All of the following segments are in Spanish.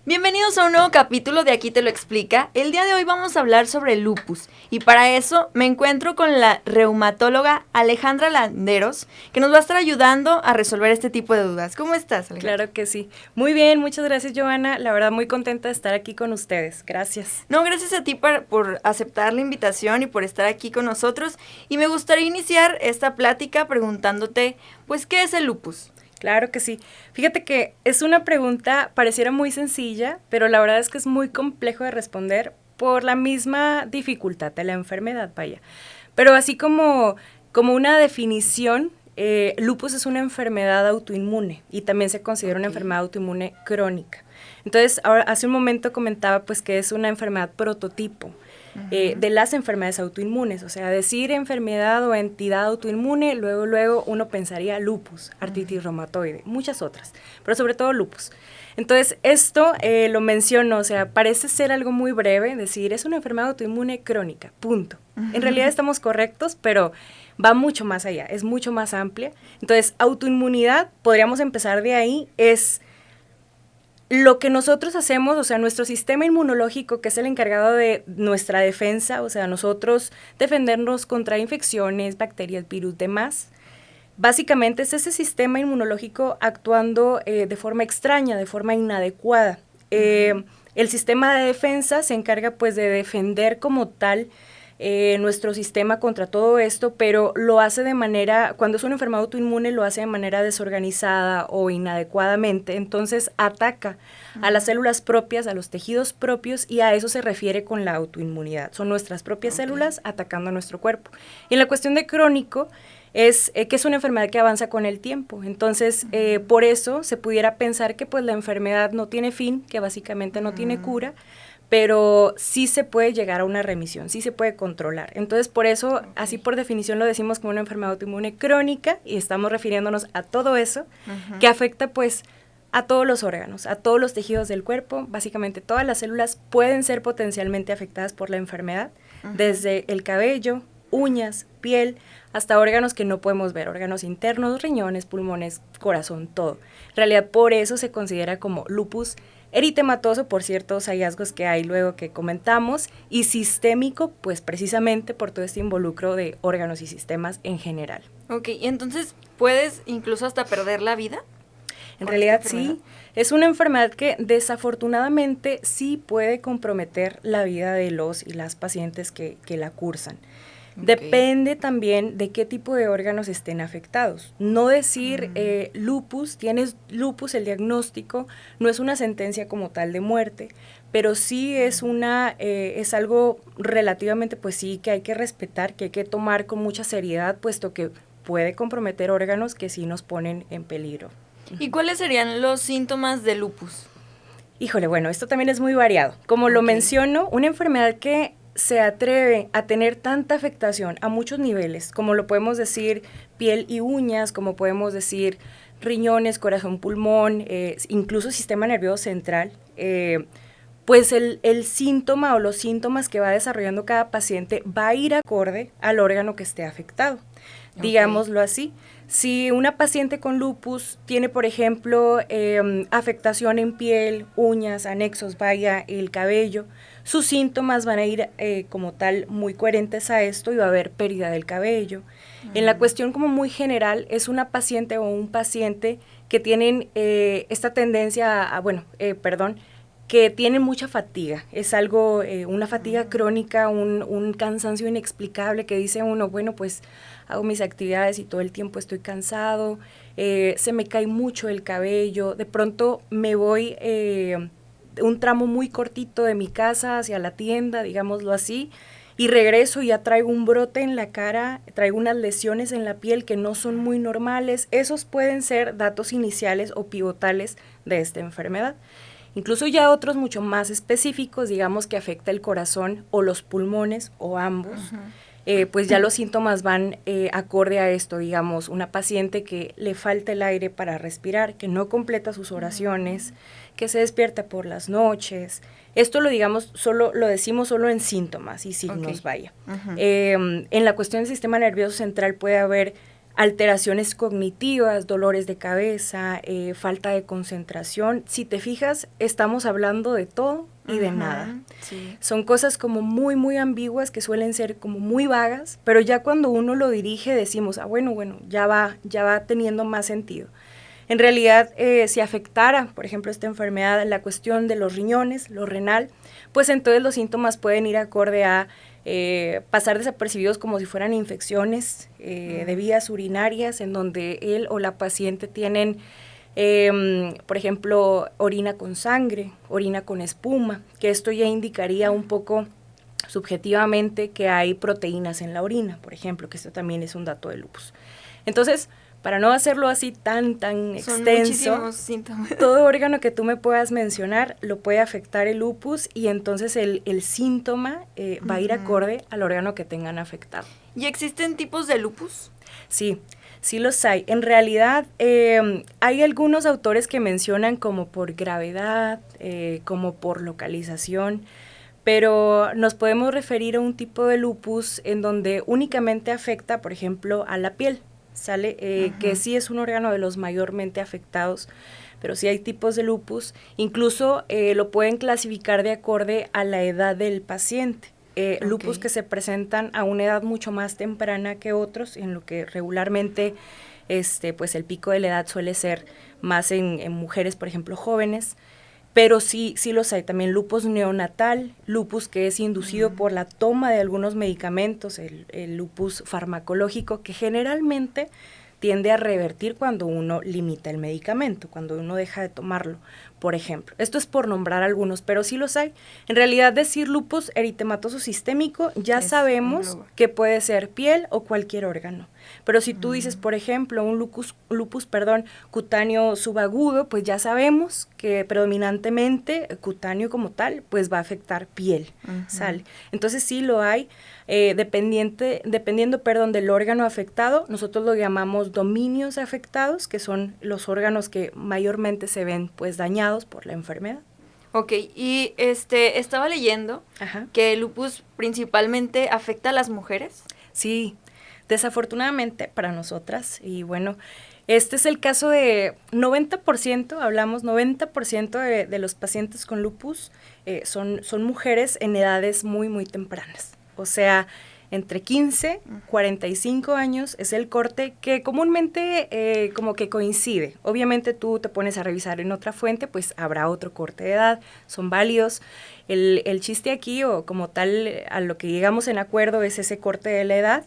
Bienvenidos a un nuevo capítulo de Aquí te lo explica. El día de hoy vamos a hablar sobre el lupus y para eso me encuentro con la reumatóloga Alejandra Landeros, que nos va a estar ayudando a resolver este tipo de dudas. ¿Cómo estás, Alejandra? Claro que sí. Muy bien, muchas gracias, Joana. La verdad, muy contenta de estar aquí con ustedes. Gracias. No, gracias a ti por aceptar la invitación y por estar aquí con nosotros. Y me gustaría iniciar esta plática preguntándote, pues, ¿qué es el lupus? Claro que sí. Fíjate que es una pregunta, pareciera muy sencilla, pero la verdad es que es muy complejo de responder por la misma dificultad de la enfermedad, vaya. Pero así como una definición, lupus es una enfermedad autoinmune y también se considera una enfermedad autoinmune crónica. Entonces, ahora, hace un momento comentaba pues que es una enfermedad prototipo. De las enfermedades autoinmunes, o sea, decir enfermedad o entidad autoinmune, luego uno pensaría lupus, artritis reumatoide, muchas otras, pero sobre todo lupus. Entonces, esto lo menciono, o sea, parece ser algo muy breve, decir, es una enfermedad autoinmune crónica, punto. En realidad estamos correctos, pero va mucho más allá, es mucho más amplia. Entonces, autoinmunidad, podríamos empezar de ahí, es lo que nosotros hacemos, o sea, nuestro sistema inmunológico, que es el encargado de nuestra defensa, o sea, nosotros defendernos contra infecciones, bacterias, virus, demás, básicamente es ese sistema inmunológico actuando de forma extraña, de forma inadecuada. El sistema de defensa se encarga pues de defender como tal nuestro sistema contra todo esto, pero lo hace de manera, cuando es una enfermedad autoinmune, lo hace de manera desorganizada o inadecuadamente, entonces ataca a las células propias, a los tejidos propios, y a eso se refiere con la autoinmunidad. Son nuestras propias células atacando a nuestro cuerpo. Y en la cuestión de crónico, es que es una enfermedad que avanza con el tiempo. Entonces, por eso se pudiera pensar que pues la enfermedad no tiene fin, que básicamente no tiene cura, pero sí se puede llegar a una remisión, sí se puede controlar. Entonces, por eso, así por definición lo decimos como una enfermedad autoinmune crónica, y estamos refiriéndonos a todo eso que afecta pues a todos los órganos, a todos los tejidos del cuerpo. Básicamente todas las células pueden ser potencialmente afectadas por la enfermedad, desde el cabello, uñas, piel, hasta órganos que no podemos ver, órganos internos, riñones, pulmones, corazón, todo. En realidad, por eso se considera como lupus eritematoso, por ciertos hallazgos que hay luego que comentamos, y sistémico, pues precisamente por todo este involucro de órganos y sistemas en general. Ok, y entonces, ¿puedes incluso hasta perder la vida? En realidad sí, es una enfermedad que desafortunadamente sí puede comprometer la vida de los y las pacientes que la cursan. Depende también de qué tipo de órganos estén afectados. No decir lupus, tienes lupus, el diagnóstico, no es una sentencia como tal de muerte, pero sí es es algo relativamente, pues sí, que hay que respetar, que hay que tomar con mucha seriedad, puesto que puede comprometer órganos que sí nos ponen en peligro. ¿Y cuáles serían los síntomas de lupus? Híjole, bueno, esto también es muy variado. Como lo menciono, una enfermedad que se atreve a tener tanta afectación a muchos niveles, como lo podemos decir piel y uñas, como podemos decir riñones, corazón, pulmón, incluso sistema nervioso central, pues el síntoma o los síntomas que va desarrollando cada paciente va a ir acorde al órgano que esté afectado, digámoslo así. Si una paciente con lupus tiene, por ejemplo, afectación en piel, uñas, anexos, vaya, el cabello, sus síntomas van a ir como tal muy coherentes a esto y va a haber pérdida del cabello. En la cuestión como muy general, es una paciente o un paciente que tienen esta tendencia que tienen mucha fatiga. Es algo, una fatiga crónica, un cansancio inexplicable que dice uno, bueno, pues hago mis actividades y todo el tiempo estoy cansado, se me cae mucho el cabello, de pronto me voy un tramo muy cortito de mi casa hacia la tienda, digámoslo así, y regreso y ya traigo un brote en la cara, traigo unas lesiones en la piel que no son muy normales. Esos pueden ser datos iniciales o pivotales de esta enfermedad. Incluso ya otros mucho más específicos, digamos que afecta el corazón o los pulmones o ambos, pues ya los síntomas van acorde a esto, digamos, una paciente que le falta el aire para respirar, que no completa sus oraciones, que se despierta por las noches. Esto lo decimos solo en síntomas y signos, vaya. En la cuestión del sistema nervioso central puede haber alteraciones cognitivas, dolores de cabeza, falta de concentración. Si te fijas, estamos hablando de todo y de nada. Sí. Son cosas como muy, muy ambiguas que suelen ser como muy vagas, pero ya cuando uno lo dirige decimos, bueno, ya va teniendo más sentido. En realidad, si afectara, por ejemplo, esta enfermedad, la cuestión de los riñones, lo renal, pues entonces los síntomas pueden ir acorde a pasar desapercibidos como si fueran infecciones de vías urinarias, en donde él o la paciente tienen, por ejemplo, orina con sangre, orina con espuma, que esto ya indicaría un poco subjetivamente que hay proteínas en la orina, por ejemplo, que esto también es un dato de lupus. Entonces, para no hacerlo así tan extenso, todo órgano que tú me puedas mencionar lo puede afectar el lupus y entonces el síntoma va a ir acorde al órgano que tengan afectado. ¿Y existen tipos de lupus? Sí los hay. En realidad hay algunos autores que mencionan como por gravedad, como por localización, pero nos podemos referir a un tipo de lupus en donde únicamente afecta, por ejemplo, a la piel. ¿Sale? Que sí es un órgano de los mayormente afectados, pero sí hay tipos de lupus, incluso lo pueden clasificar de acorde a la edad del paciente. Lupus que se presentan a una edad mucho más temprana que otros, en lo que regularmente pues el pico de la edad suele ser más en mujeres, por ejemplo, jóvenes, pero sí los hay. También lupus neonatal, lupus que es inducido por la toma de algunos medicamentos, el lupus farmacológico, que generalmente tiende a revertir cuando uno limita el medicamento, cuando uno deja de tomarlo, por ejemplo. Esto es por nombrar algunos, pero sí los hay. En realidad, decir lupus eritematoso sistémico, ya sabemos que puede ser piel o cualquier órgano. Pero si tú dices, por ejemplo, un lupus cutáneo subagudo, pues ya sabemos que predominantemente cutáneo como tal, pues va a afectar piel, ¿sale? Entonces sí lo hay, dependiendo del órgano afectado, nosotros lo llamamos dominios afectados, que son los órganos que mayormente se ven pues dañados por la enfermedad. Ok, y estaba leyendo que el lupus principalmente afecta a las mujeres. Sí, desafortunadamente para nosotras, y bueno, este es el caso de 90% de los pacientes con lupus son mujeres en edades muy, muy tempranas. O sea, entre 15, 45 años es el corte que comúnmente como que coincide. Obviamente tú te pones a revisar en otra fuente, pues habrá otro corte de edad, son válidos. El chiste aquí, o como tal, a lo que llegamos en acuerdo es ese corte de la edad.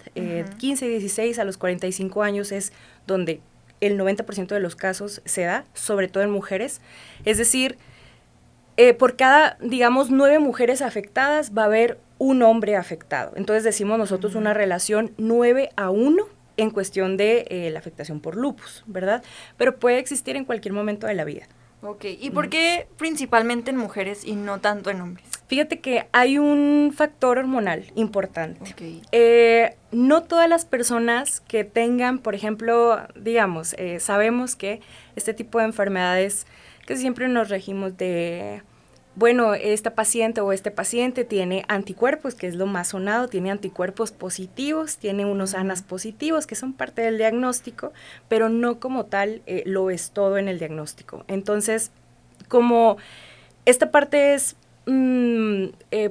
15, 16 a los 45 años es donde el 90% de los casos se da, sobre todo en mujeres. Es decir, por cada, digamos, 9 mujeres afectadas va a haber un hombre afectado. Entonces decimos nosotros una relación 9-1 en cuestión de la afectación por lupus, ¿verdad? Pero puede existir en cualquier momento de la vida. Ok, ¿y por qué principalmente en mujeres y no tanto en hombres? Fíjate que hay un factor hormonal importante. Okay. No todas las personas que tengan, por ejemplo, digamos, sabemos que este tipo de enfermedades que siempre nos regimos de, bueno, esta paciente o este paciente tiene anticuerpos, que es lo más sonado, tiene anticuerpos positivos, tiene unos ANAs positivos, que son parte del diagnóstico, pero no como tal lo es todo en el diagnóstico. Entonces, como esta parte es,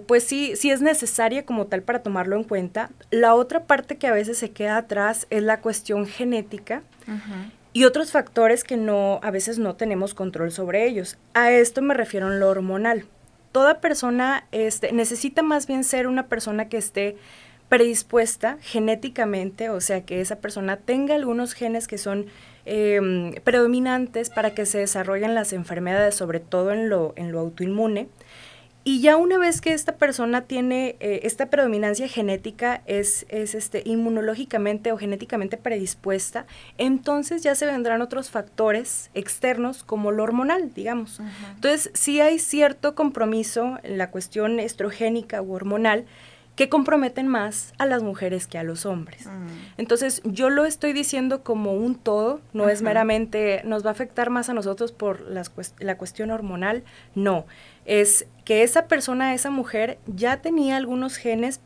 pues sí es necesaria como tal para tomarlo en cuenta, la otra parte que a veces se queda atrás es la cuestión genética, y otros factores que a veces no tenemos control sobre ellos. A esto me refiero en lo hormonal. Toda persona necesita más bien ser una persona que esté predispuesta genéticamente, o sea, que esa persona tenga algunos genes que son predominantes para que se desarrollen las enfermedades, sobre todo en lo autoinmune. Y ya una vez que esta persona tiene esta predominancia genética, es inmunológicamente o genéticamente predispuesta, entonces ya se vendrán otros factores externos como lo hormonal, digamos. Entonces, sí hay cierto compromiso en la cuestión estrogénica u hormonal que comprometen más a las mujeres que a los hombres. Entonces, yo lo estoy diciendo como un todo, no es meramente, nos va a afectar más a nosotros por la cuestión hormonal, no. Es que esa persona, esa mujer, ya tenía algunos genes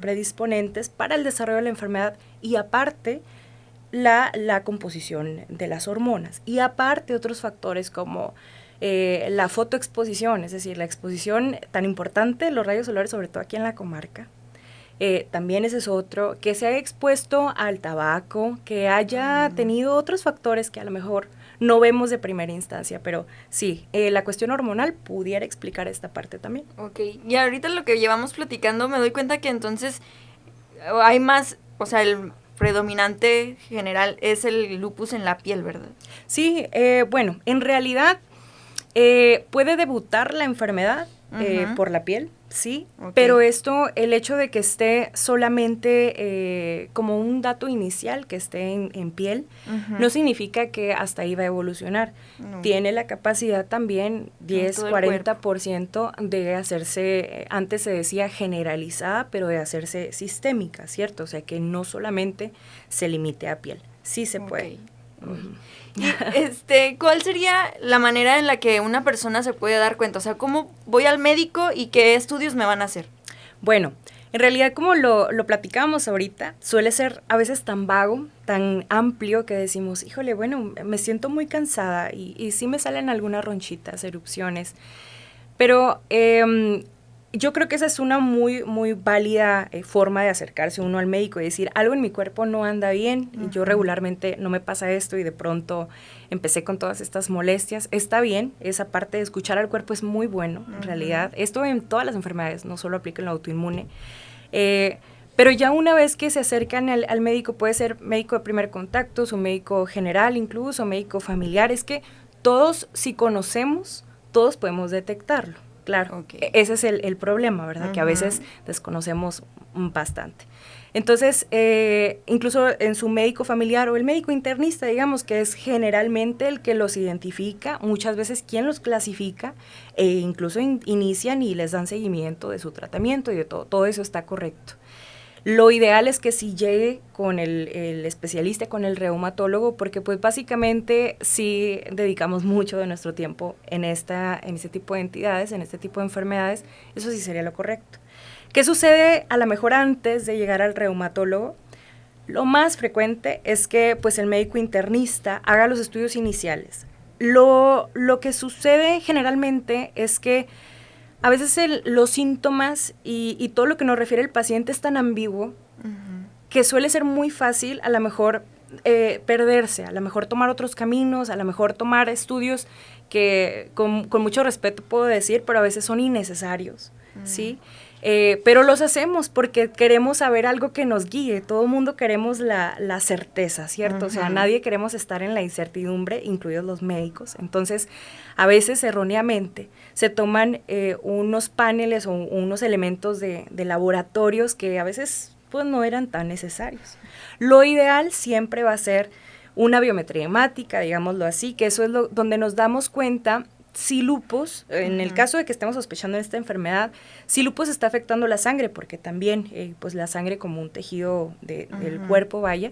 predisponentes para el desarrollo de la enfermedad y aparte la composición de las hormonas. Y aparte otros factores como la fotoexposición, es decir, la exposición tan importante de los rayos solares, sobre todo aquí en la comarca. También ese es otro, que se haya expuesto al tabaco, que haya tenido otros factores que a lo mejor no vemos de primera instancia, pero sí, la cuestión hormonal pudiera explicar esta parte también. Ok, y ahorita lo que llevamos platicando me doy cuenta que entonces hay más, o sea, el predominante general es el lupus en la piel, ¿verdad? Sí, bueno, en realidad puede debutar la enfermedad por la piel, sí, okay. Pero esto, el hecho de que esté solamente como un dato inicial, que esté en piel, no significa que hasta ahí va a evolucionar. No. Tiene la capacidad también 10-40% de hacerse, antes se decía generalizada, pero de hacerse sistémica, ¿cierto? O sea, que no solamente se limite a piel, sí se puede. Y ¿cuál sería la manera en la que una persona se puede dar cuenta? O sea, ¿cómo voy al médico y qué estudios me van a hacer? Bueno, en realidad como lo platicábamos ahorita, suele ser a veces tan vago, tan amplio que decimos, híjole, bueno, me siento muy cansada y sí me salen algunas ronchitas, erupciones, pero yo creo que esa es una muy, muy válida forma de acercarse uno al médico y decir, algo en mi cuerpo no anda bien, y yo regularmente no me pasa esto y de pronto empecé con todas estas molestias. Está bien, esa parte de escuchar al cuerpo es muy bueno, en realidad. Esto en todas las enfermedades, no solo aplica en lo autoinmune. Pero ya una vez que se acercan al médico, puede ser médico de primer contacto, su médico general incluso, médico familiar, es que todos, si conocemos, todos podemos detectarlo. Claro, okay. Ese es el problema, ¿verdad? Que a veces desconocemos bastante. Entonces, incluso en su médico familiar o el médico internista, digamos, que es generalmente el que los identifica, muchas veces quien los clasifica, e incluso inician y les dan seguimiento de su tratamiento y de todo eso está correcto. Lo ideal es que sí llegue con el especialista, con el reumatólogo, porque pues básicamente sí dedicamos mucho de nuestro tiempo en este tipo de entidades, en este tipo de enfermedades, eso sí sería lo correcto. ¿Qué sucede a lo mejor antes de llegar al reumatólogo? Lo más frecuente es que pues el médico internista haga los estudios iniciales. Lo que sucede generalmente es que a veces los síntomas y todo lo que nos refiere el paciente es tan ambiguo que suele ser muy fácil a lo mejor perderse, a lo mejor tomar otros caminos, a lo mejor tomar estudios que con mucho respeto puedo decir, pero a veces son innecesarios, ¿sí? Pero los hacemos porque queremos saber algo que nos guíe. Todo el mundo queremos la certeza, ¿cierto? O sea, nadie queremos estar en la incertidumbre, incluidos los médicos. Entonces, a veces erróneamente se toman unos paneles o unos elementos de laboratorios que a veces pues no eran tan necesarios. Lo ideal siempre va a ser una biometría hemática, digámoslo así, que eso es donde nos damos cuenta si lupus, en el caso de que estemos sospechando de esta enfermedad, si lupus está afectando la sangre, porque también pues la sangre como un tejido del cuerpo, vaya,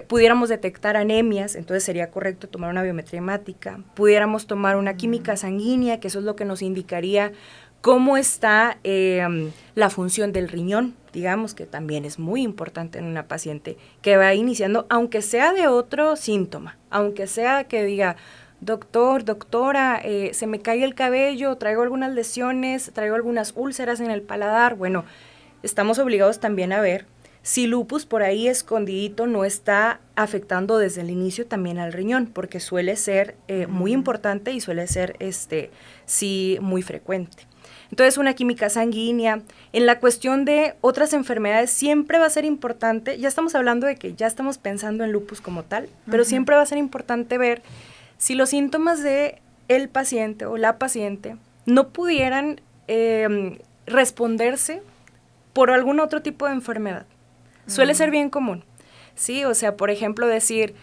pudiéramos detectar anemias, entonces sería correcto tomar una biometría hemática, pudiéramos tomar una química sanguínea, que eso es lo que nos indicaría cómo está la función del riñón, digamos que también es muy importante en una paciente que va iniciando, aunque sea de otro síntoma, aunque sea que diga, doctor, doctora, se me cae el cabello, traigo algunas lesiones, traigo algunas úlceras en el paladar. Bueno, estamos obligados también a ver si lupus por ahí escondidito no está afectando desde el inicio también al riñón, porque suele ser muy importante y suele ser, sí, muy frecuente. Entonces, una química sanguínea. En la cuestión de otras enfermedades siempre va a ser importante, ya estamos hablando de que ya estamos pensando en lupus como tal, pero siempre va a ser importante ver si los síntomas de el paciente o la paciente no pudieran responderse por algún otro tipo de enfermedad. Suele ser bien común, ¿sí? O sea, por ejemplo, decir,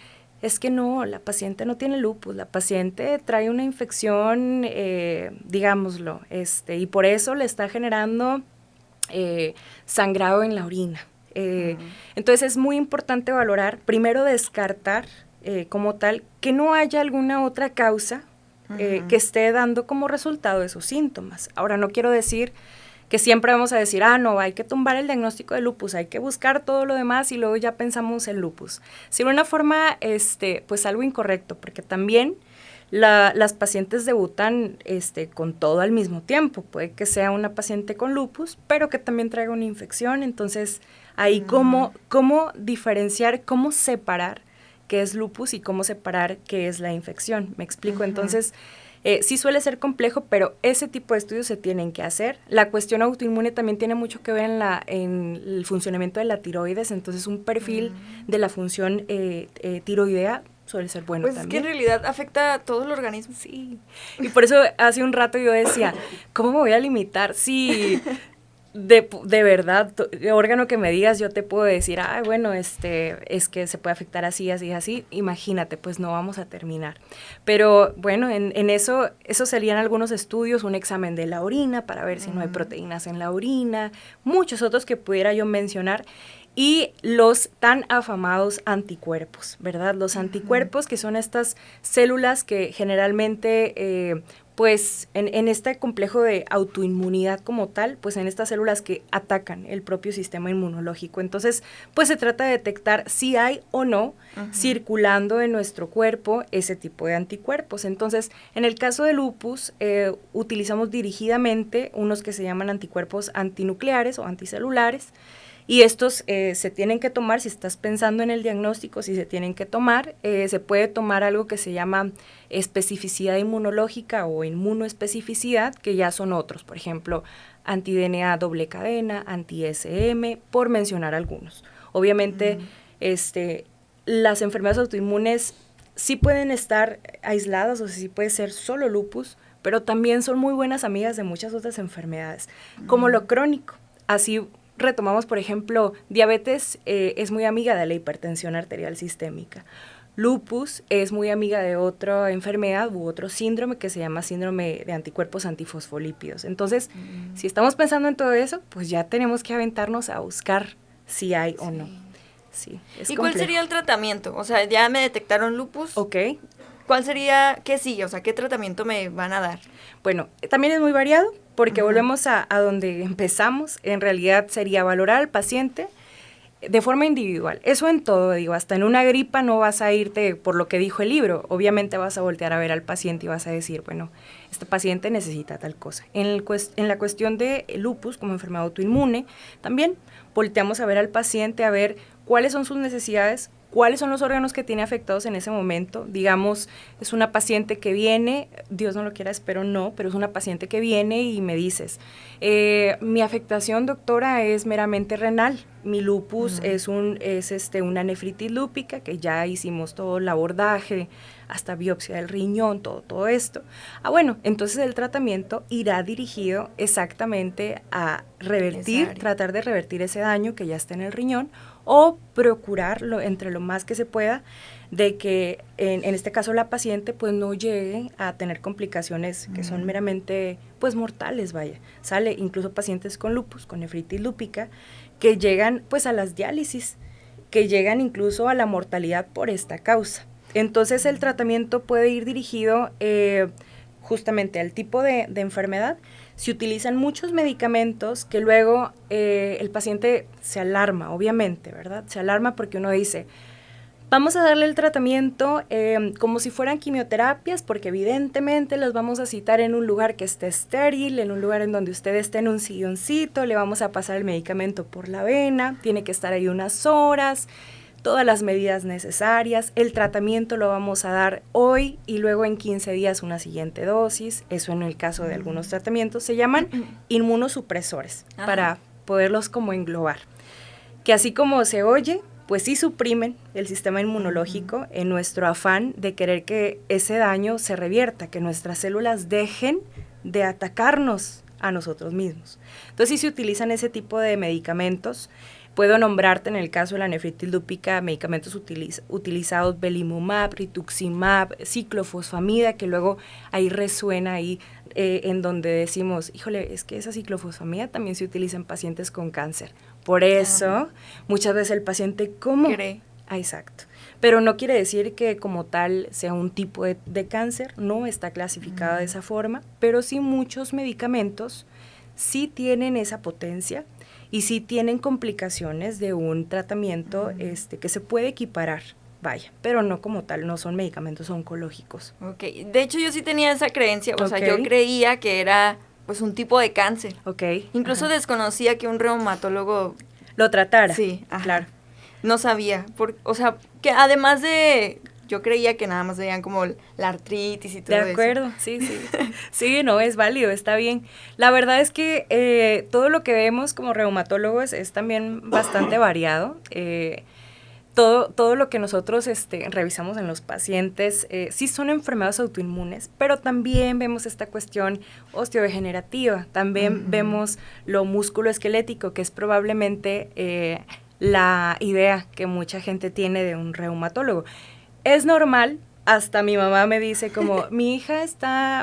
es que no, la paciente no tiene lupus, la paciente trae una infección, digámoslo, y por eso le está generando sangrado en la orina. Entonces es muy importante valorar, primero descartar como tal, que no haya alguna otra causa que esté dando como resultado esos síntomas. Ahora, no quiero decir que siempre vamos a decir, no, hay que tumbar el diagnóstico de lupus, hay que buscar todo lo demás y luego ya pensamos en lupus. Si de una forma, pues algo incorrecto, porque también las pacientes debutan con todo al mismo tiempo. Puede que sea una paciente con lupus, pero que también traiga una infección. Entonces, ahí cómo diferenciar, cómo separar qué es lupus y cómo separar qué es la infección. ¿Me explico? Entonces, sí suele ser complejo, pero ese tipo de estudios se tienen que hacer. La cuestión autoinmune también tiene mucho que ver en el funcionamiento de la tiroides. Entonces, un perfil de la función tiroidea suele ser bueno pues también. Es que en realidad afecta a todo el organismo. Sí, y por eso hace un rato yo decía, ¿cómo me voy a limitar si de verdad, órgano que me digas, yo te puedo decir, bueno, es que se puede afectar así, así, así? Imagínate, pues no vamos a terminar. Pero bueno, en eso serían algunos estudios, un examen de la orina para ver si no hay proteínas en la orina, muchos otros que pudiera yo mencionar. Y los tan afamados anticuerpos, ¿verdad? Los anticuerpos, que son estas células que generalmente, pues en este complejo de autoinmunidad como tal, pues en estas células que atacan el propio sistema inmunológico. Entonces, pues se trata de detectar si hay o no circulando en nuestro cuerpo ese tipo de anticuerpos. Entonces, en el caso de lupus, utilizamos dirigidamente unos que se llaman anticuerpos antinucleares o anticelulares. Y estos se tienen que tomar, si estás pensando en el diagnóstico, si se tienen que tomar, se puede tomar algo que se llama especificidad inmunológica o inmunoespecificidad, que ya son otros, por ejemplo, anti-DNA doble cadena, anti-SM, por mencionar algunos. Obviamente, las enfermedades autoinmunes sí pueden estar aisladas, o sea, sí puede ser solo lupus, pero también son muy buenas amigas de muchas otras enfermedades, como lo crónico. Así retomamos, por ejemplo, diabetes es muy amiga de la hipertensión arterial sistémica. Lupus es muy amiga de otra enfermedad u otro síndrome que se llama síndrome de anticuerpos antifosfolípidos. Entonces, si estamos pensando en todo eso, pues ya tenemos que aventarnos a buscar si hay o no. Sí, es ¿Y complejo. cuál sería el tratamiento? O sea, ya me detectaron lupus. Ok. ¿Cuál sería, qué sigue? O sea, ¿qué tratamiento me van a dar? Bueno, también es muy variado porque volvemos a donde empezamos. En realidad sería valorar al paciente de forma individual. Eso en todo, digo, hasta en una gripa no vas a irte por lo que dijo el libro. Obviamente vas a voltear a ver al paciente y vas a decir, bueno, este paciente necesita tal cosa. En la cuestión de lupus como enfermedad autoinmune, también volteamos a ver al paciente, a ver cuáles son sus necesidades, cuáles son los órganos que tiene afectados en ese momento. Digamos, es una paciente que viene, Dios no lo quiera, espero no, pero es una paciente que viene y me dices, mi afectación, doctora, es meramente renal. Mi lupus es una nefritis lúpica, que ya hicimos todo el abordaje, hasta biopsia del riñón, todo esto. Bueno, entonces el tratamiento irá dirigido exactamente a tratar de revertir ese daño que ya está en el riñón, o procurarlo entre lo más que se pueda de que en este caso la paciente pues no llegue a tener complicaciones que son meramente pues mortales, vaya. Sale incluso pacientes con lupus, con nefritis lúpica, que llegan pues a las diálisis, que llegan incluso a la mortalidad por esta causa. Entonces el tratamiento puede ir dirigido justamente al tipo de enfermedad. Se utilizan muchos medicamentos que luego el paciente se alarma, obviamente, ¿verdad? Se alarma porque uno dice, vamos a darle el tratamiento como si fueran quimioterapias, porque evidentemente los vamos a citar en un lugar que esté estéril, en un lugar en donde usted esté en un silloncito, le vamos a pasar el medicamento por la vena, tiene que estar ahí unas horas, todas las medidas necesarias, el tratamiento lo vamos a dar hoy y luego en 15 días una siguiente dosis. Eso en el caso de algunos tratamientos se llaman inmunosupresores, para poderlos como englobar, que así como se oye, pues sí suprimen el sistema inmunológico en nuestro afán de querer que ese daño se revierta, que nuestras células dejen de atacarnos a nosotros mismos. Entonces sí se utilizan ese tipo de medicamentos. Puedo nombrarte en el caso de la nefritis lúpica medicamentos utilizados, belimumab, rituximab, ciclofosfamida, que luego ahí resuena ahí en donde decimos, híjole, es que esa ciclofosfamida también se utiliza en pacientes con cáncer. Por eso, muchas veces el paciente, ¿cómo? Cree. Exacto. Pero no quiere decir que como tal sea un tipo de cáncer, no está clasificado de esa forma, pero sí muchos medicamentos sí tienen esa potencia y sí tienen complicaciones de un tratamiento que se puede equiparar, vaya, pero no como tal, no son medicamentos oncológicos. Ok, de hecho yo sí tenía esa creencia, o sea, Ok. yo creía que era pues un tipo de cáncer. Ok. Incluso Ajá. desconocía que un reumatólogo, Lo tratara. sí, ajá, Claro. no sabía, o sea, que además de, yo creía que nada más veían como la artritis y todo De eso. acuerdo, sí, sí. Sí, no, es válido, está bien. La verdad es que todo lo que vemos como reumatólogos es también bastante variado. Todo lo que nosotros revisamos en los pacientes sí son enfermedades autoinmunes, pero también vemos esta cuestión osteodegenerativa, también vemos lo musculoesquelético, que es probablemente la idea que mucha gente tiene de un reumatólogo. Es normal, hasta mi mamá me dice como, mi hija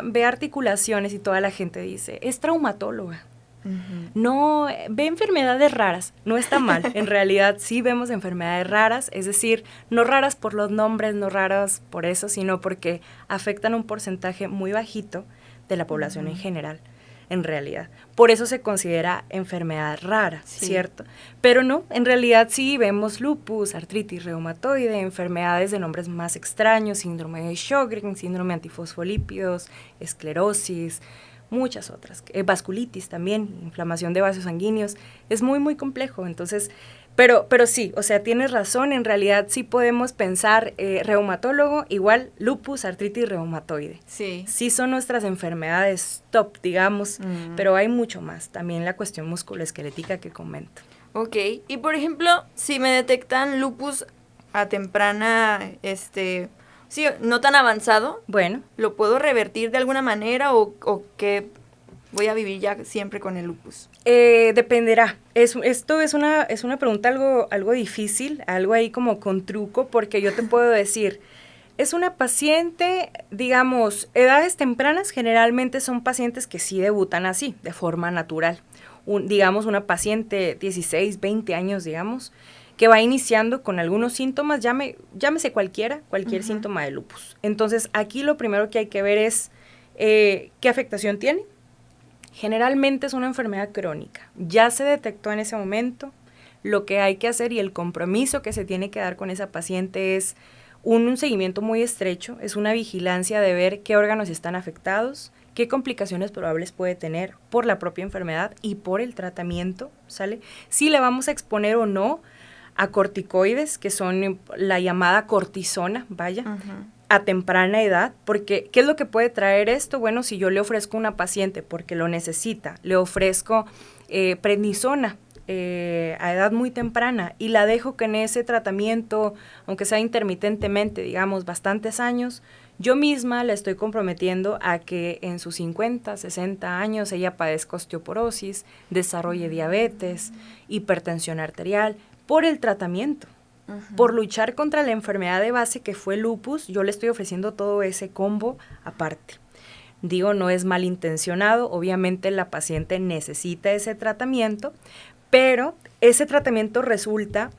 ve articulaciones y toda la gente dice, es traumatóloga. No, ve enfermedades raras, no está mal, en realidad sí vemos enfermedades raras, es decir, no raras por los nombres, no raras por eso, sino porque afectan un porcentaje muy bajito de la población en general, en realidad. Por eso se considera enfermedad rara, Sí. ¿cierto? Pero no, en realidad sí vemos lupus, artritis reumatoide, enfermedades de nombres más extraños, síndrome de Sjögren, síndrome antifosfolípidos, esclerosis, muchas otras, vasculitis también, inflamación de vasos sanguíneos, es muy, muy complejo, entonces, pero sí, o sea, tienes razón, en realidad sí podemos pensar reumatólogo igual lupus, artritis reumatoide. Sí. Sí son nuestras enfermedades top, digamos, pero hay mucho más, también la cuestión musculoesquelética que comento. Ok, y por ejemplo, si me detectan lupus a temprana, sí, no tan avanzado, Bueno, ¿lo puedo revertir de alguna manera o que voy a vivir ya siempre con el lupus? dependerá. Esto es una pregunta algo difícil, algo ahí como con truco, porque yo te puedo decir, es una paciente, digamos, edades tempranas generalmente son pacientes que sí debutan así, de forma natural. Digamos, una paciente 16, 20 años, digamos, que va iniciando con algunos síntomas, llámese cualquier síntoma de lupus. Entonces, aquí lo primero que hay que ver es qué afectación tiene. Generalmente es una enfermedad crónica. Ya se detectó en ese momento. Lo que hay que hacer y el compromiso que se tiene que dar con esa paciente es un seguimiento muy estrecho, es una vigilancia de ver qué órganos están afectados, qué complicaciones probables puede tener por la propia enfermedad y por el tratamiento, ¿sale? Si le vamos a exponer o no a corticoides, que son la llamada cortisona, vaya, a temprana edad, porque ¿qué es lo que puede traer esto? Bueno, si yo le ofrezco a una paciente porque lo necesita, le ofrezco prednisona a edad muy temprana y la dejo que en ese tratamiento, aunque sea intermitentemente, digamos, bastantes años, yo misma la estoy comprometiendo a que en sus 50, 60 años ella padezca osteoporosis, desarrolle diabetes, hipertensión arterial, por el tratamiento. Por luchar contra la enfermedad de base que fue lupus, yo le estoy ofreciendo todo ese combo aparte. Digo, no es malintencionado, obviamente la paciente necesita ese tratamiento, pero ese tratamiento resulta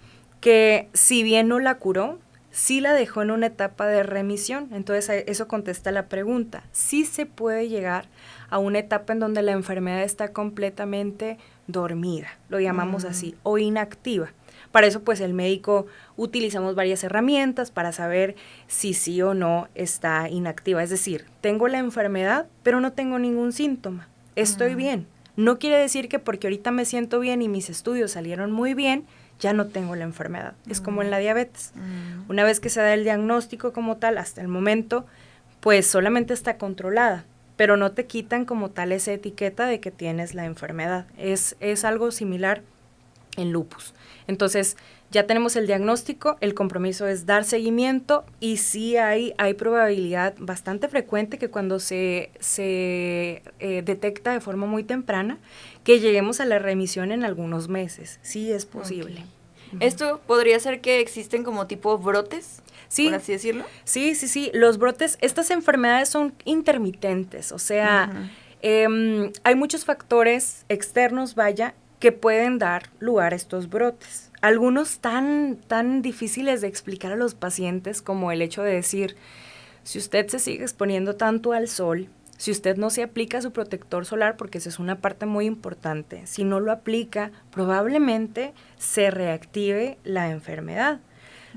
que si bien no la curó, sí la dejó en una etapa de remisión. Entonces eso contesta la pregunta, sí se puede llegar a una etapa en donde la enfermedad está completamente dormida, lo llamamos así, o inactiva. Para eso, pues, el médico utilizamos varias herramientas para saber si sí o no está inactiva. Es decir, tengo la enfermedad, pero no tengo ningún síntoma. Estoy bien. No quiere decir que porque ahorita me siento bien y mis estudios salieron muy bien, ya no tengo la enfermedad. Es como en la diabetes. Una vez que se da el diagnóstico como tal, hasta el momento, pues solamente está controlada, pero no te quitan como tal esa etiqueta de que tienes la enfermedad. Es algo similar en lupus. Entonces, ya tenemos el diagnóstico, el compromiso es dar seguimiento y sí hay probabilidad bastante frecuente que cuando se detecta de forma muy temprana, que lleguemos a la remisión en algunos meses. Sí es posible. Okay. ¿Esto podría ser que existen como tipo brotes? Sí, por así decirlo. Sí. Los brotes, estas enfermedades son intermitentes, o sea, hay muchos factores externos, vaya, que pueden dar lugar a estos brotes. Algunos tan difíciles de explicar a los pacientes como el hecho de decir, si usted se sigue exponiendo tanto al sol, si usted no se aplica su protector solar, porque esa es una parte muy importante, si no lo aplica, probablemente se reactive la enfermedad.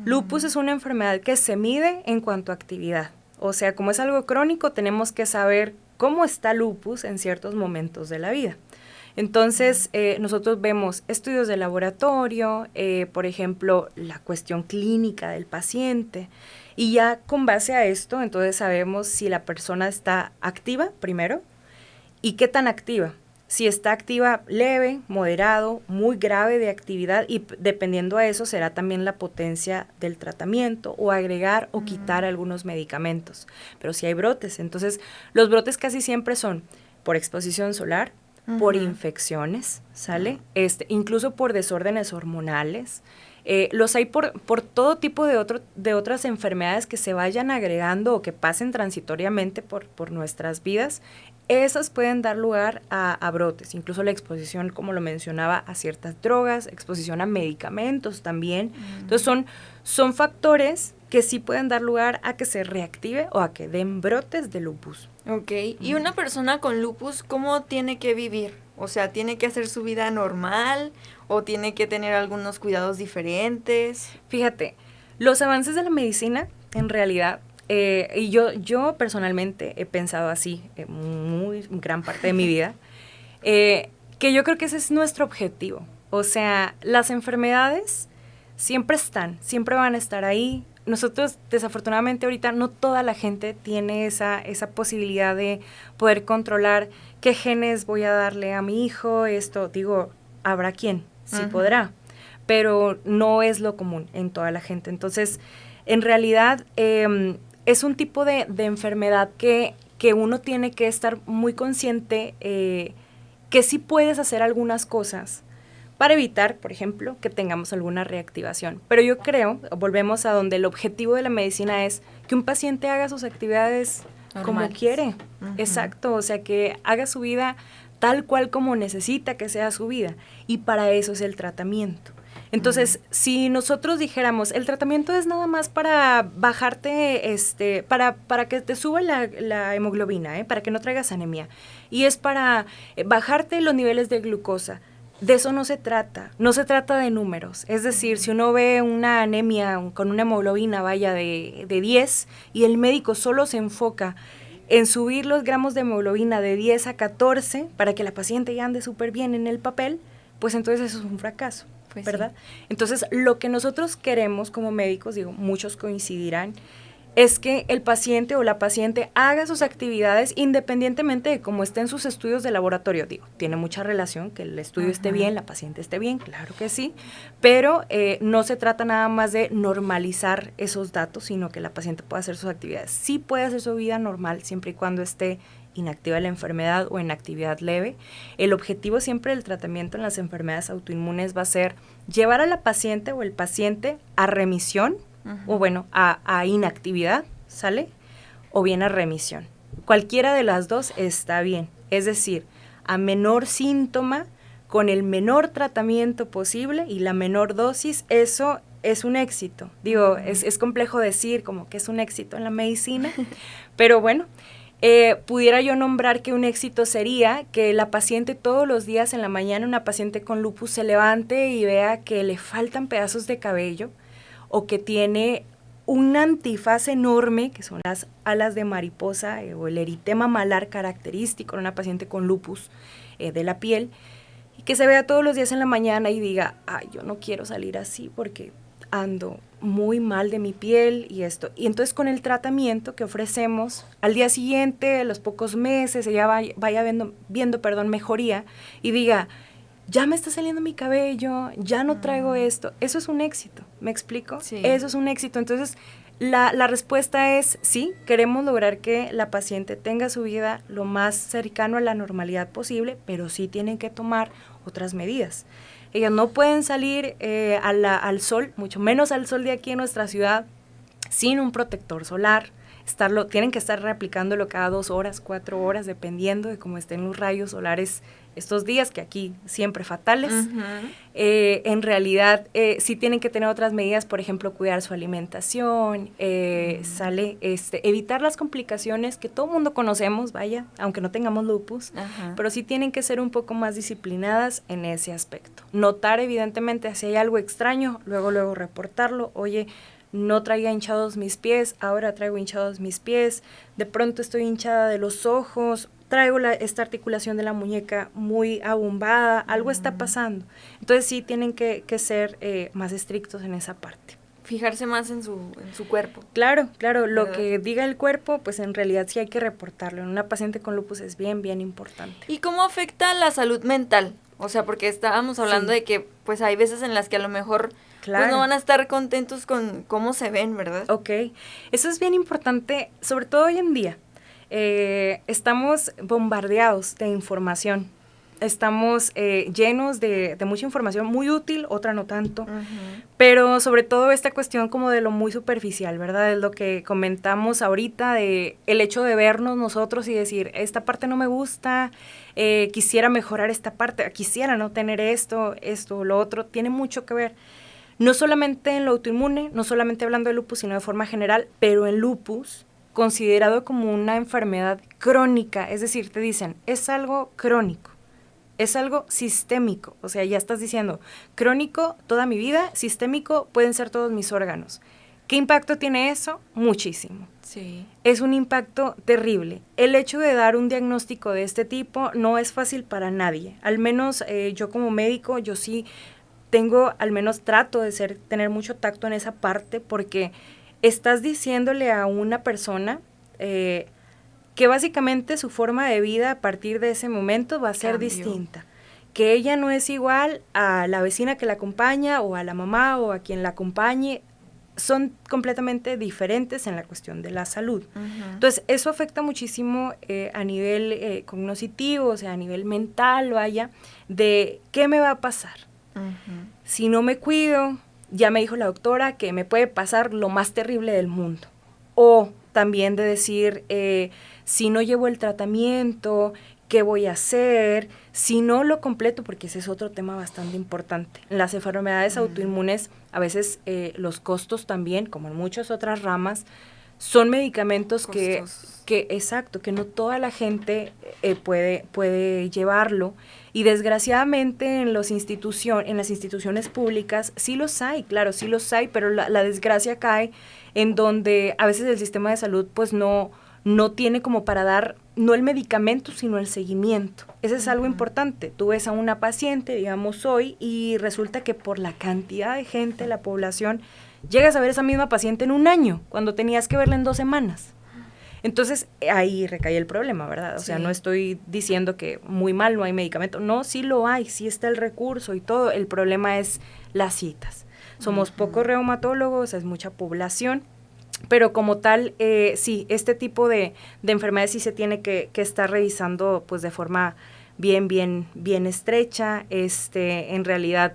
Lupus es una enfermedad que se mide en cuanto a actividad. O sea, como es algo crónico, tenemos que saber cómo está lupus en ciertos momentos de la vida. Entonces, nosotros vemos estudios de laboratorio, por ejemplo, la cuestión clínica del paciente, y ya con base a esto, entonces sabemos si la persona está activa primero y qué tan activa. Si está activa leve, moderado, muy grave de actividad, y dependiendo a eso será también la potencia del tratamiento o agregar o quitar algunos medicamentos. Pero si hay brotes, entonces los brotes casi siempre son por exposición solar, por infecciones, ¿sale? Incluso por desórdenes hormonales. Los hay por todo tipo de otras enfermedades que se vayan agregando o que pasen transitoriamente por nuestras vidas. Esas pueden dar lugar a brotes, incluso la exposición, como lo mencionaba, a ciertas drogas, exposición a medicamentos también. Entonces son factores que sí pueden dar lugar a que se reactive o a que den brotes de lupus. Ok, y una persona con lupus, ¿cómo tiene que vivir? O sea, ¿tiene que hacer su vida normal o tiene que tener algunos cuidados diferentes? Fíjate, los avances de la medicina, en realidad, y yo personalmente he pensado así muy gran parte de mi vida, que yo creo que ese es nuestro objetivo. O sea, las enfermedades siempre están, siempre van a estar ahí. Nosotros, desafortunadamente, ahorita no toda la gente tiene esa posibilidad de poder controlar qué genes voy a darle a mi hijo. Habrá quien, sí podrá, pero no es lo común en toda la gente. Entonces, en realidad, es un tipo de enfermedad que uno tiene que estar muy consciente que sí puedes hacer algunas cosas para evitar, por ejemplo, que tengamos alguna reactivación. Pero yo creo, volvemos a donde el objetivo de la medicina es que un paciente haga sus actividades normales, como quiere. Exacto, o sea, que haga su vida tal cual como necesita que sea su vida. Y para eso es el tratamiento. Entonces, si nosotros dijéramos, el tratamiento es nada más para bajarte, para que te suba la hemoglobina, para que no traigas anemia, y es para bajarte los niveles de glucosa. De eso no se trata de números. Es decir, si uno ve una anemia con una hemoglobina, de 10, y el médico solo se enfoca en subir los gramos de hemoglobina de 10 a 14 para que la paciente ya ande súper bien en el papel, pues entonces eso es un fracaso, pues ¿verdad? Sí. Entonces, lo que nosotros queremos como médicos, muchos coincidirán, es que el paciente o la paciente haga sus actividades independientemente de cómo estén sus estudios de laboratorio. Tiene mucha relación que el estudio esté bien, la paciente esté bien, claro que sí, pero no se trata nada más de normalizar esos datos, sino que la paciente pueda hacer sus actividades. Sí puede hacer su vida normal siempre y cuando esté inactiva la enfermedad o en actividad leve. El objetivo siempre del tratamiento en las enfermedades autoinmunes va a ser llevar a la paciente o el paciente a remisión, o bueno, a inactividad, ¿sale? O bien a remisión. Cualquiera de las dos está bien. Es decir, a menor síntoma, con el menor tratamiento posible y la menor dosis, eso es un éxito. Es complejo decir como que es un éxito en la medicina, pero bueno, pudiera yo nombrar que un éxito sería que la paciente todos los días en la mañana, una paciente con lupus, se levante y vea que le faltan pedazos de cabello, o que tiene un antifaz enorme, que son las alas de mariposa o el eritema malar característico en una paciente con lupus de la piel, y que se vea todos los días en la mañana y diga, ay, yo no quiero salir así porque ando muy mal de mi piel y esto. Y entonces con el tratamiento que ofrecemos, al día siguiente, a los pocos meses, ella vaya viendo mejoría y diga, ya me está saliendo mi cabello, ya no traigo esto. Eso es un éxito, ¿me explico? Sí. Eso es un éxito. Entonces, la respuesta es sí, queremos lograr que la paciente tenga su vida lo más cercano a la normalidad posible, pero sí tienen que tomar otras medidas. Ellas no pueden salir al sol, mucho menos al sol de aquí en nuestra ciudad, sin un protector solar. tienen que estar reaplicándolo cada 2 horas, 4 horas, dependiendo de cómo estén los rayos solares estos días, que aquí siempre fatales. En realidad, sí tienen que tener otras medidas, por ejemplo, cuidar su alimentación, evitar las complicaciones que todo mundo conocemos, vaya, aunque no tengamos lupus, pero sí tienen que ser un poco más disciplinadas en ese aspecto. Notar, evidentemente, si hay algo extraño, luego reportarlo. Oye, no traía hinchados mis pies, ahora traigo hinchados mis pies, de pronto estoy hinchada de los ojos, traigo esta articulación de la muñeca muy abombada, algo está pasando. Entonces sí tienen que ser más estrictos en esa parte. Fijarse más en su cuerpo. Claro, lo que diga el cuerpo, pues en realidad sí hay que reportarlo. En una paciente con lupus es bien importante. ¿Y cómo afecta la salud mental? O sea, porque estábamos hablando de que pues hay veces en las que a lo mejor pues no van a estar contentos con cómo se ven, ¿verdad? Ok, eso es bien importante, sobre todo hoy en día. Estamos bombardeados de información, estamos llenos de mucha información muy útil, otra no tanto, pero sobre todo esta cuestión como de lo muy superficial, ¿verdad? Es lo que comentamos ahorita, de el hecho de vernos nosotros y decir, esta parte no me gusta, quisiera mejorar esta parte, quisiera no tener esto, lo otro, tiene mucho que ver. No solamente en lo autoinmune, no solamente hablando de lupus, sino de forma general, pero en lupus, considerado como una enfermedad crónica, es decir, te dicen, es algo crónico, es algo sistémico, o sea, ya estás diciendo, crónico toda mi vida, sistémico pueden ser todos mis órganos. ¿Qué impacto tiene eso? Muchísimo. Sí. Es un impacto terrible. El hecho de dar un diagnóstico de este tipo no es fácil para nadie, al menos yo como médico, yo sí al menos trato de tener mucho tacto en esa parte, porque estás diciéndole a una persona que básicamente su forma de vida a partir de ese momento va a ser distinta, que ella no es igual a la vecina que la acompaña o a la mamá o a quien la acompañe, son completamente diferentes en la cuestión de la salud. Entonces, eso afecta muchísimo a nivel cognitivo, o sea, a nivel mental, vaya, de qué me va a pasar. Si no me cuido, ya me dijo la doctora que me puede pasar lo más terrible del mundo. O también de decir, si no llevo el tratamiento, ¿qué voy a hacer? Si no lo completo, porque ese es otro tema bastante importante. En las enfermedades autoinmunes, a veces los costos también, como en muchas otras ramas, son medicamentos que no toda la gente puede llevarlo. Y desgraciadamente en las instituciones públicas sí los hay, claro, sí los hay, pero la desgracia cae en donde a veces el sistema de salud pues no tiene como para dar, no el medicamento, sino el seguimiento. Ese es algo importante. Tú ves a una paciente, digamos hoy, y resulta que por la cantidad de gente, la población, llegas a ver esa misma paciente en un año, cuando tenías que verla en 2 semanas. Entonces, ahí recae el problema, ¿verdad? O sea, no estoy diciendo que muy mal no hay medicamento. No, sí lo hay, sí está el recurso y todo. El problema es las citas. Somos pocos reumatólogos, es mucha población, pero como tal, sí, este tipo de enfermedades sí se tiene que estar revisando pues de forma bien estrecha. En realidad,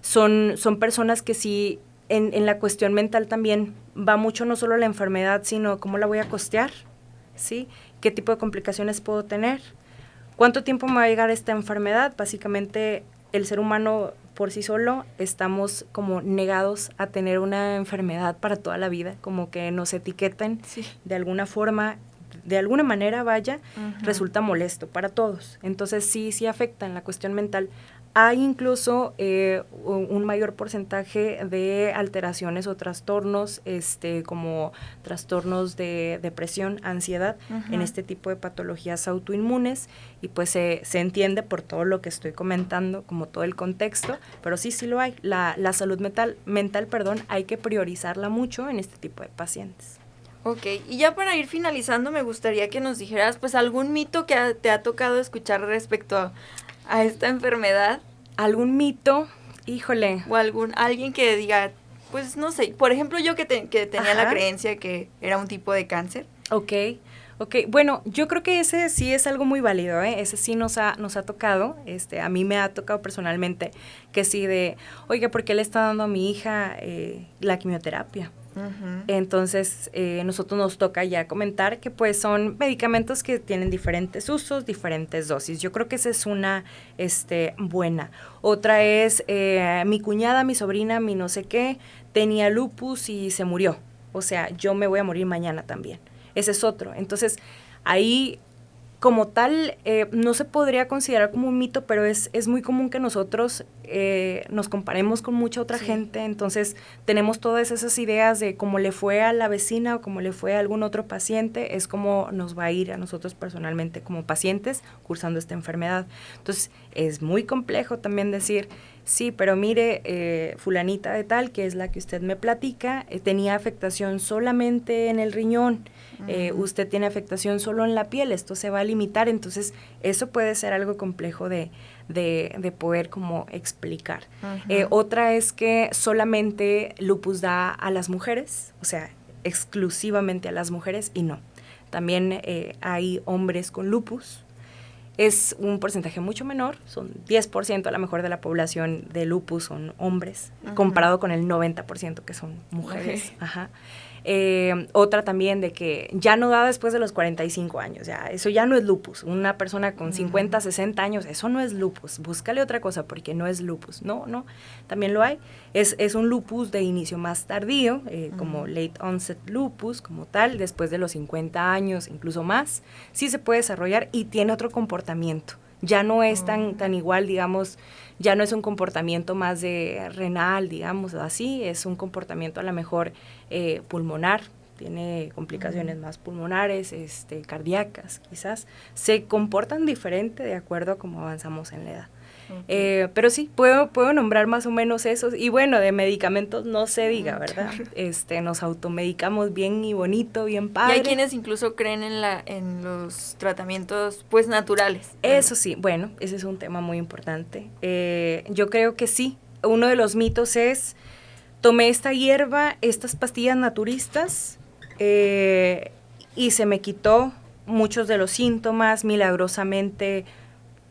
son personas que sí, en la cuestión mental también va mucho no solo la enfermedad, sino cómo la voy a costear, ¿sí? ¿Qué tipo de complicaciones puedo tener? ¿Cuánto tiempo me va a llegar esta enfermedad? Básicamente, el ser humano por sí solo estamos como negados a tener una enfermedad para toda la vida, como que nos etiqueten de alguna forma, de alguna manera, vaya, resulta molesto para todos. Entonces, sí afecta en la cuestión mental. Hay incluso un mayor porcentaje de alteraciones o trastornos, como trastornos de depresión, ansiedad, en este tipo de patologías autoinmunes, y pues se entiende por todo lo que estoy comentando, como todo el contexto, pero sí lo hay. La salud mental, hay que priorizarla mucho en este tipo de pacientes. Ok, y ya para ir finalizando, me gustaría que nos dijeras, pues, algún mito que te ha tocado escuchar respecto a esta enfermedad. ¿Algún mito? Híjole. O alguien que diga, pues, no sé, por ejemplo, yo que tenía la creencia que era un tipo de cáncer. Ok, bueno, yo creo que ese sí es algo muy válido, ese sí nos ha tocado, a mí me ha tocado personalmente que sí oiga, ¿por qué le está dando a mi hija la quimioterapia? Entonces, nosotros nos toca ya comentar que pues son medicamentos que tienen diferentes usos, diferentes dosis. Yo creo que esa es una buena. Otra es mi cuñada, mi sobrina, mi no sé qué, tenía lupus y se murió. O sea, yo me voy a morir mañana también. Ese es otro. Entonces, ahí como tal, no se podría considerar como un mito, pero es muy común que nosotros nos comparemos con mucha otra gente, entonces tenemos todas esas ideas de cómo le fue a la vecina o cómo le fue a algún otro paciente, es como nos va a ir a nosotros personalmente como pacientes cursando esta enfermedad. Entonces, es muy complejo también decir, sí, pero mire, fulanita de tal, que es la que usted me platica, tenía afectación solamente en el riñón, usted tiene afectación solo en la piel, esto se va a limitar, entonces eso puede ser algo complejo de poder como explicar. Otra es que solamente lupus da a las mujeres, o sea, exclusivamente a las mujeres, y no. También hay hombres con lupus. Es un porcentaje mucho menor, son 10% a lo mejor de la población de lupus son hombres, comparado con el 90% que son mujeres. Otra también de que ya no da después de los 45 años, ya, eso ya no es lupus. Una persona con 50, 60 años, eso no es lupus, búscale otra cosa porque no es lupus. No, también lo hay. Es un lupus de inicio más tardío, como late onset lupus, como tal, después de los 50 años, incluso más, sí se puede desarrollar y tiene otro comportamiento. Ya no es tan igual, digamos, ya no es un comportamiento más de renal, digamos, así, es un comportamiento a lo mejor pulmonar, tiene complicaciones más pulmonares, cardíacas, quizás, se comportan diferente de acuerdo a cómo avanzamos en la edad. Pero sí, puedo nombrar más o menos esos, y bueno, de medicamentos no se diga, ¿verdad? Nos automedicamos bien y bonito, bien padre. Y hay quienes incluso creen en los tratamientos, pues, naturales. Eso sí, bueno, ese es un tema muy importante. Yo creo que sí, uno de los mitos es, tomé esta hierba, estas pastillas naturistas, y se me quitó muchos de los síntomas, milagrosamente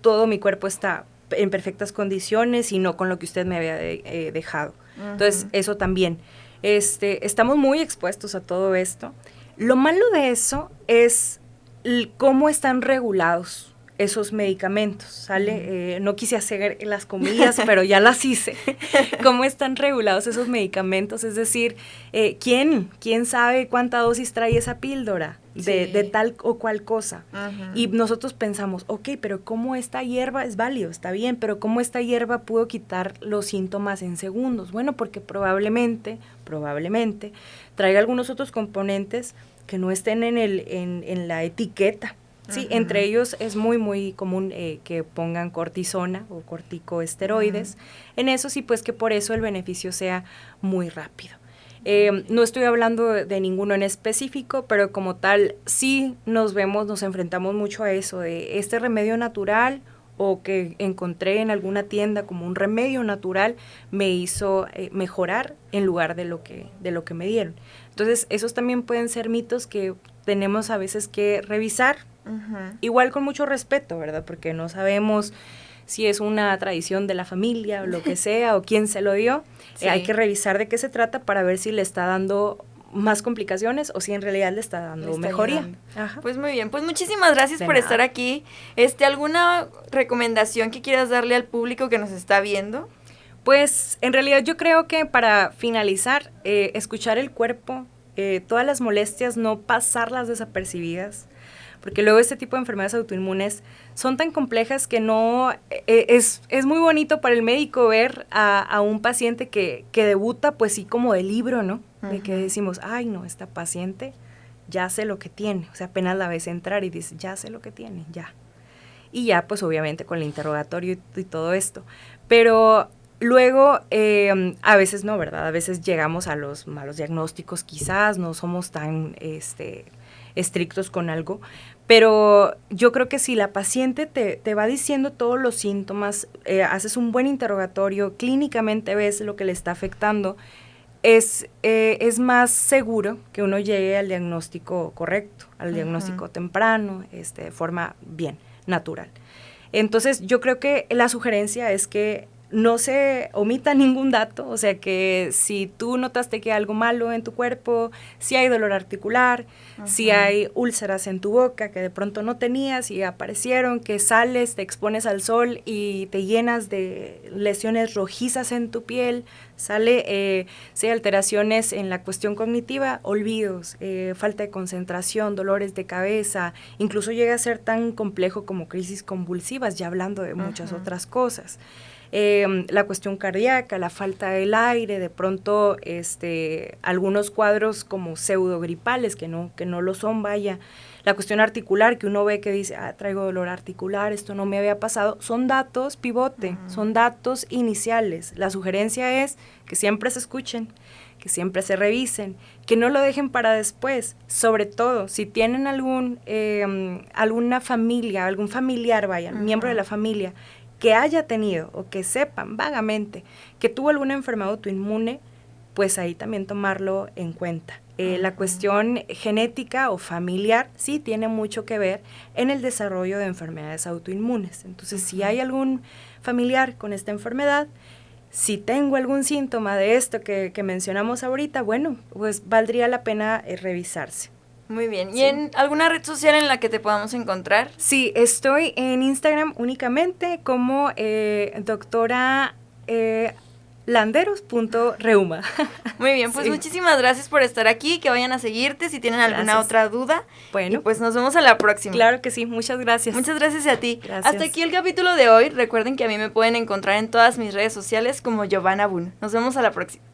todo mi cuerpo está en perfectas condiciones y no con lo que usted me había dejado. Entonces, eso también. Estamos muy expuestos a todo esto. Lo malo de eso es cómo están regulados esos medicamentos, ¿sale? No quise hacer las comillas, pero ya las hice. ¿Cómo están regulados esos medicamentos? Es decir, ¿quién sabe cuánta dosis trae esa píldora de tal o cual cosa? Y nosotros pensamos, ok, pero ¿cómo esta hierba es válido? Está bien, pero ¿cómo esta hierba pudo quitar los síntomas en segundos? Bueno, porque probablemente traiga algunos otros componentes que no estén en la etiqueta. Sí, entre ellos es muy, muy común que pongan cortisona o corticosteroides. En eso sí, pues que por eso el beneficio sea muy rápido. No estoy hablando de ninguno en específico, pero como tal, sí nos enfrentamos mucho a eso, de este remedio natural o que encontré en alguna tienda como un remedio natural me hizo mejorar en lugar de lo que me dieron. Entonces, esos también pueden ser mitos que tenemos a veces que revisar, igual con mucho respeto, ¿verdad? Porque no sabemos si es una tradición de la familia o lo que sea, o quién se lo dio. Hay que revisar de qué se trata para ver si le está dando más complicaciones o si en realidad le está dando mejoría. Pues muy bien, pues muchísimas gracias por estar aquí. ¿Alguna recomendación que quieras darle al público que nos está viendo? Pues en realidad yo creo que para finalizar, escuchar el cuerpo, todas las molestias, no pasarlas desapercibidas, porque luego este tipo de enfermedades autoinmunes son tan complejas que no, es muy bonito para el médico ver a un paciente que debuta pues sí como de libro, ¿no? De que decimos, ay no, esta paciente ya sé lo que tiene, o sea, apenas la ves entrar y dices, ya sé lo que tiene, ya. Y ya pues obviamente con el interrogatorio y todo esto, pero luego, a veces no, ¿verdad? A veces llegamos a los malos diagnósticos, quizás no somos tan estrictos con algo, pero yo creo que si la paciente te va diciendo todos los síntomas, haces un buen interrogatorio, clínicamente ves lo que le está afectando, es más seguro que uno llegue al diagnóstico correcto, al diagnóstico temprano, de forma bien, natural. Entonces, yo creo que la sugerencia es que no se omita ningún dato, o sea que si tú notaste que hay algo malo en tu cuerpo, si hay dolor articular, si hay úlceras en tu boca que de pronto no tenías y aparecieron, que sales, te expones al sol y te llenas de lesiones rojizas en tu piel, si hay alteraciones en la cuestión cognitiva, olvidos, falta de concentración, dolores de cabeza, incluso llega a ser tan complejo como crisis convulsivas, ya hablando de muchas otras cosas. La cuestión cardíaca, la falta del aire, de pronto algunos cuadros como pseudogripales, que no lo son, vaya. La cuestión articular, que uno ve que dice, traigo dolor articular, esto no me había pasado, son datos pivote, son datos iniciales. La sugerencia es que siempre se escuchen, que siempre se revisen, que no lo dejen para después, sobre todo si tienen alguna familia, algún familiar, vaya, miembro de la familia, que haya tenido o que sepan vagamente que tuvo alguna enfermedad autoinmune, pues ahí también tomarlo en cuenta. La cuestión genética o familiar sí tiene mucho que ver en el desarrollo de enfermedades autoinmunes. Entonces, si hay algún familiar con esta enfermedad, si tengo algún síntoma de esto que mencionamos ahorita, bueno, pues valdría la pena revisarse. Muy bien. ¿Y en alguna red social en la que te podamos encontrar? Sí, estoy en Instagram únicamente como doctora landeros.reuma. Muy bien, pues muchísimas gracias por estar aquí, que vayan a seguirte si tienen alguna otra duda. Bueno, y pues nos vemos a la próxima. Claro que sí, muchas gracias. Muchas gracias a ti. Gracias. Hasta aquí el capítulo de hoy. Recuerden que a mí me pueden encontrar en todas mis redes sociales como Giovanna Boone. Nos vemos a la próxima.